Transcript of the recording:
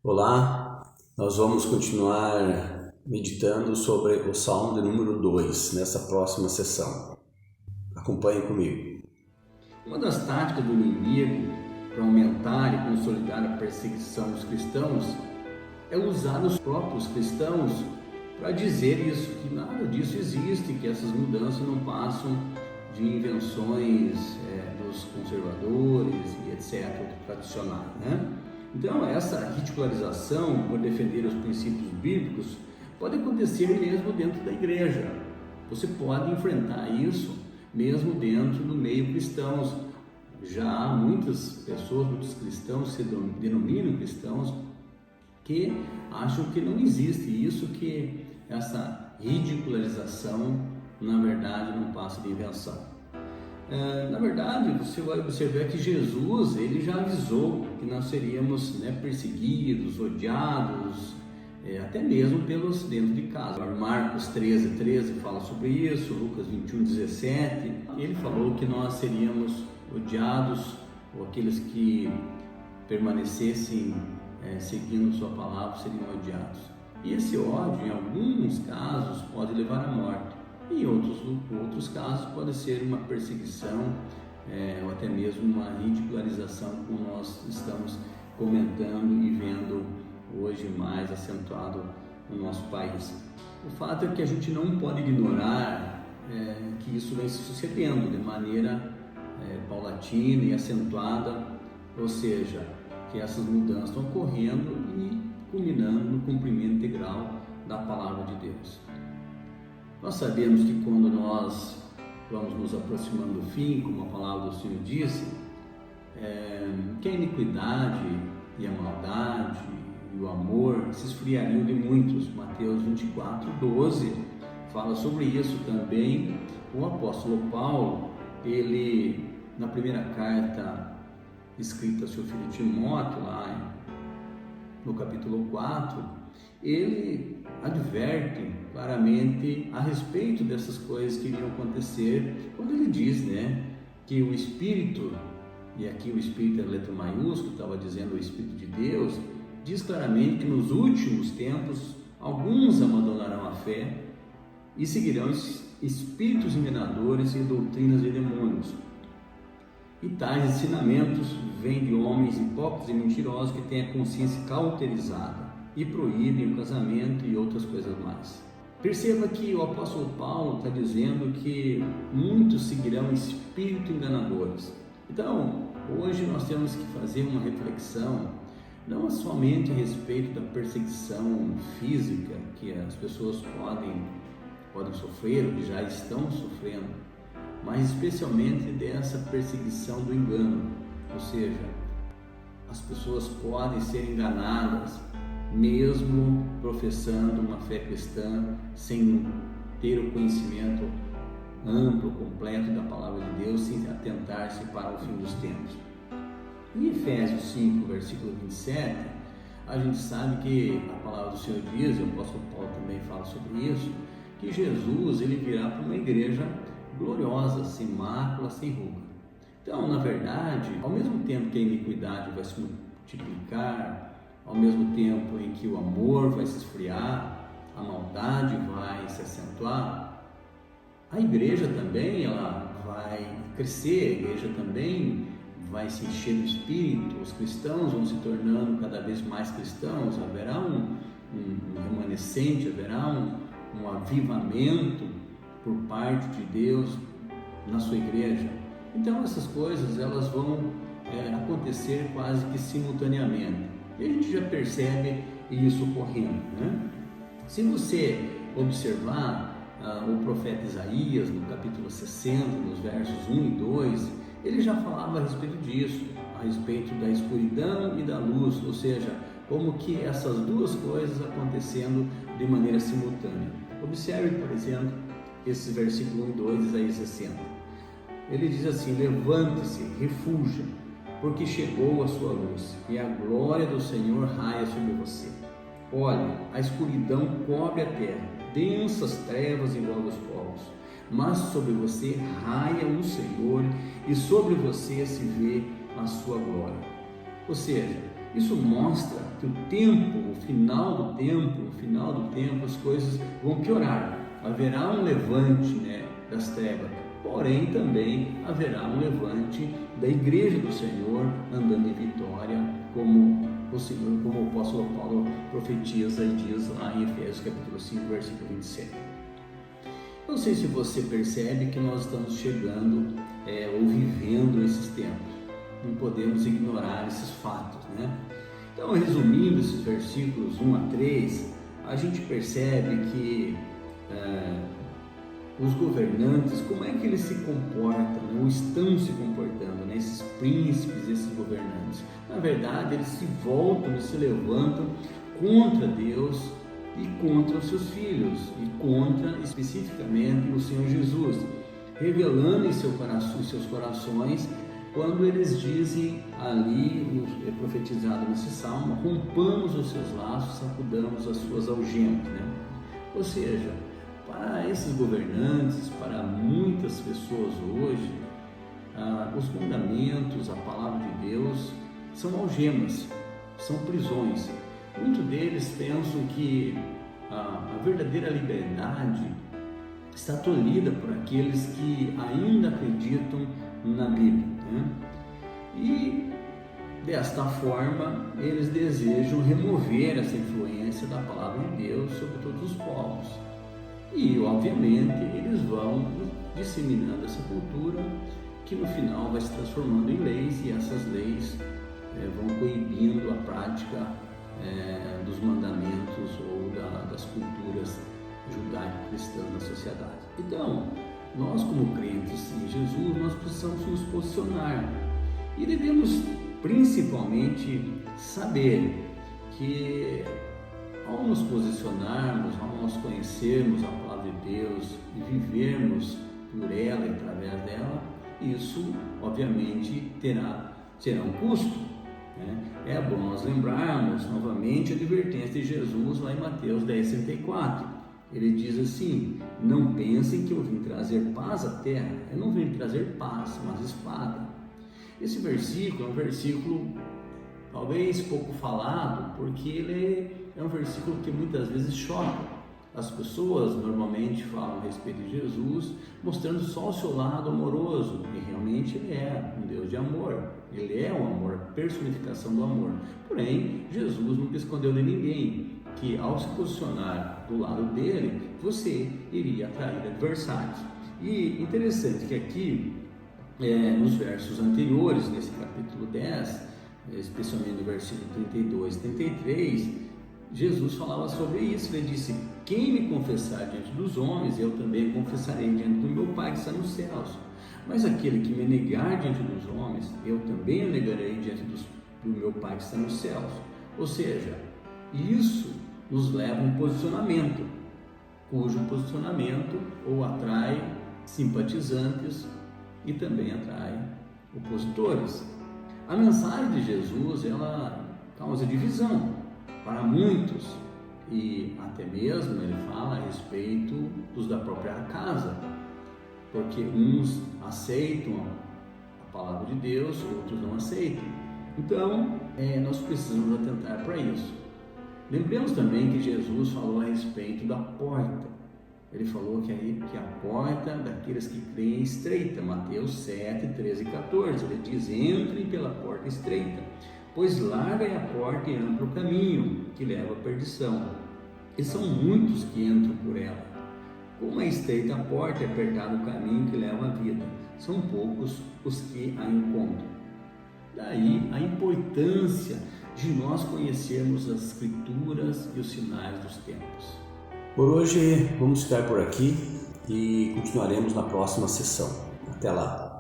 Olá, nós vamos continuar meditando sobre o Salmo de número 2 nessa próxima sessão. Acompanhe comigo. Uma das táticas do inimigo para aumentar e consolidar a perseguição dos cristãos é usar os próprios cristãos para dizer isso, que nada disso existe, que essas mudanças não passam de invenções dos conservadores e etc., tradicionais, né? Então, essa ridicularização por defender os princípios bíblicos pode acontecer mesmo dentro da igreja. Você pode enfrentar isso mesmo dentro do meio cristãos. Já há muitas pessoas, muitos cristãos se denominam cristãos, que acham que não existe isso, que essa ridicularização, na verdade, não passa de invenção. Na verdade, você vai observar que Jesus, ele já avisou que nós seríamos perseguidos, odiados, até mesmo pelos dentro de casa. Marcos 13 fala sobre isso, Lucas 21:17, ele falou que nós seríamos odiados, ou aqueles que permanecessem seguindo sua palavra seriam odiados. E esse ódio, em alguns casos, pode levar à morte. Em outros casos pode ser uma perseguição ou até mesmo uma ridicularização, como nós estamos comentando e vendo hoje mais acentuado no nosso país. O fato é que a gente não pode ignorar que isso vem se sucedendo de maneira paulatina e acentuada, ou seja, que essas mudanças estão ocorrendo e culminando no cumprimento integral da palavra de Deus. Nós sabemos que quando nós vamos nos aproximando do fim, como a palavra do Senhor disse, que a iniquidade e a maldade e o amor se esfriariam de muitos. Mateus 24:12 fala sobre isso também. O apóstolo Paulo, ele, na primeira carta escrita ao seu filho Timóteo, lá no capítulo 4, ele adverte claramente a respeito dessas coisas que iriam acontecer, quando ele diz que o Espírito, e aqui o Espírito é letra maiúscula, estava dizendo o Espírito de Deus, diz claramente que nos últimos tempos alguns abandonarão a fé e seguirão espíritos enganadores e doutrinas de demônios. E tais ensinamentos vêm de homens hipócritas e mentirosos que têm a consciência cauterizada e proíbem o casamento e outras coisas mais. Perceba que o apóstolo Paulo está dizendo que muitos seguirão espíritos enganadores. Então, hoje nós temos que fazer uma reflexão, não somente a respeito da perseguição física que as pessoas podem sofrer, ou que já estão sofrendo, mas especialmente dessa perseguição do engano, ou seja, as pessoas podem ser enganadas mesmo professando uma fé cristã, sem ter o conhecimento amplo, completo da palavra de Deus, sem atentar-se para o fim dos tempos. Em Efésios 5, versículo 27, a gente sabe que a palavra do Senhor diz, e o apóstolo Paulo também fala sobre isso, que Jesus ele virá para uma igreja gloriosa, sem mácula, sem ruga. Então, na verdade, ao mesmo tempo que a iniquidade vai se multiplicar, ao mesmo tempo em que o amor vai se esfriar, a maldade vai se acentuar, a igreja também ela vai crescer, a igreja também vai se encher do Espírito, os cristãos vão se tornando cada vez mais cristãos, haverá um remanescente, haverá um avivamento por parte de Deus na sua igreja. Então essas coisas elas vão acontecer quase que simultaneamente. E a gente já percebe isso ocorrendo, Se você observar o profeta Isaías, no capítulo 60, nos versos 1 e 2, ele já falava a respeito disso, a respeito da escuridão e da luz, ou seja, como que essas duas coisas acontecendo de maneira simultânea. Observe, por exemplo, esse versículo 1 e 2 de Isaías 60. Ele diz assim: levante-se, refúgia, porque chegou a sua luz, e a glória do Senhor raia sobre você. Olha, a escuridão cobre a terra, densas trevas envolvem os povos, mas sobre você raia o Senhor, e sobre você se vê a sua glória. Ou seja, Isso mostra que o final do tempo, as coisas vão piorar. Haverá um levante, das trevas, porém também haverá um levante da igreja do Senhor andando em vitória, como o apóstolo Paulo profetiza e diz lá em Efésios capítulo 5, versículo 27. Não sei se você percebe que nós estamos chegando ou vivendo esses tempos. Não podemos ignorar esses fatos, Então, resumindo esses versículos 1 a 3, a gente percebe que os governantes, como é que eles se comportam, ou estão se comportando, esses príncipes, esses governantes? Na verdade, eles se voltam e se levantam contra Deus e contra os seus filhos, e contra especificamente o Senhor Jesus, revelando em seus corações, quando eles dizem ali, profetizado nesse salmo, rompamos os seus laços, sacudamos as suas algemas, Ou seja, para esses governantes, para muitas pessoas hoje, os mandamentos, a palavra de Deus são algemas, são prisões. Muitos deles pensam que a verdadeira liberdade está tolhida por aqueles que ainda acreditam na Bíblia, E desta forma eles desejam remover essa influência da palavra de Deus sobre todos os povos. E obviamente eles vão disseminando essa cultura que no final vai se transformando em leis, e essas leis vão coibindo a prática dos mandamentos ou das culturas judaico-cristãs na sociedade. Então, nós como crentes em Jesus, nós precisamos nos posicionar e devemos principalmente saber que ao nos posicionarmos, ao nós conhecermos a palavra de Deus e vivermos por ela e através dela, isso obviamente terá um custo. É bom nós lembrarmos novamente a advertência de Jesus lá em Mateus 10:34. Ele diz assim: não pensem que eu vim trazer paz à terra. Eu não vim trazer paz, mas espada. Esse versículo é um versículo talvez pouco falado, porque ele é um versículo que muitas vezes choca. As pessoas normalmente falam a respeito de Jesus mostrando só o seu lado amoroso, e realmente ele é um Deus de amor, ele é o amor, a personificação do amor. Porém, Jesus nunca escondeu de ninguém que ao se posicionar do lado dele, você iria atrair adversários. E interessante que aqui, nos versos anteriores, nesse capítulo 10, especialmente no versículo 32 e 33, Jesus falava sobre isso. Ele disse: quem me confessar diante dos homens, eu também confessarei diante do meu Pai que está nos céus. Mas aquele que me negar diante dos homens, eu também o negarei diante do meu Pai que está nos céus. Ou seja, isso nos leva a um posicionamento, cujo posicionamento ou atrai simpatizantes e também atrai opositores. A mensagem de Jesus, ela causa divisão para muitos, e até mesmo ele fala a respeito dos da própria casa, porque uns aceitam a palavra de Deus, outros não aceitam. Então, nós precisamos atentar para isso. Lembremos também que Jesus falou a respeito da porta. Ele falou que a porta daqueles que creem é estreita, Mateus 7, 13 e 14. Ele diz: entrem pela porta estreita, pois larga é a porta e amplo o caminho que leva à perdição, e são muitos que entram por ela. Como é estreita a porta e apertado o caminho que leva à vida, são poucos os que a encontram. Daí a importância de nós conhecermos as Escrituras e os sinais dos tempos. Por hoje vamos ficar por aqui e continuaremos na próxima sessão. Até lá!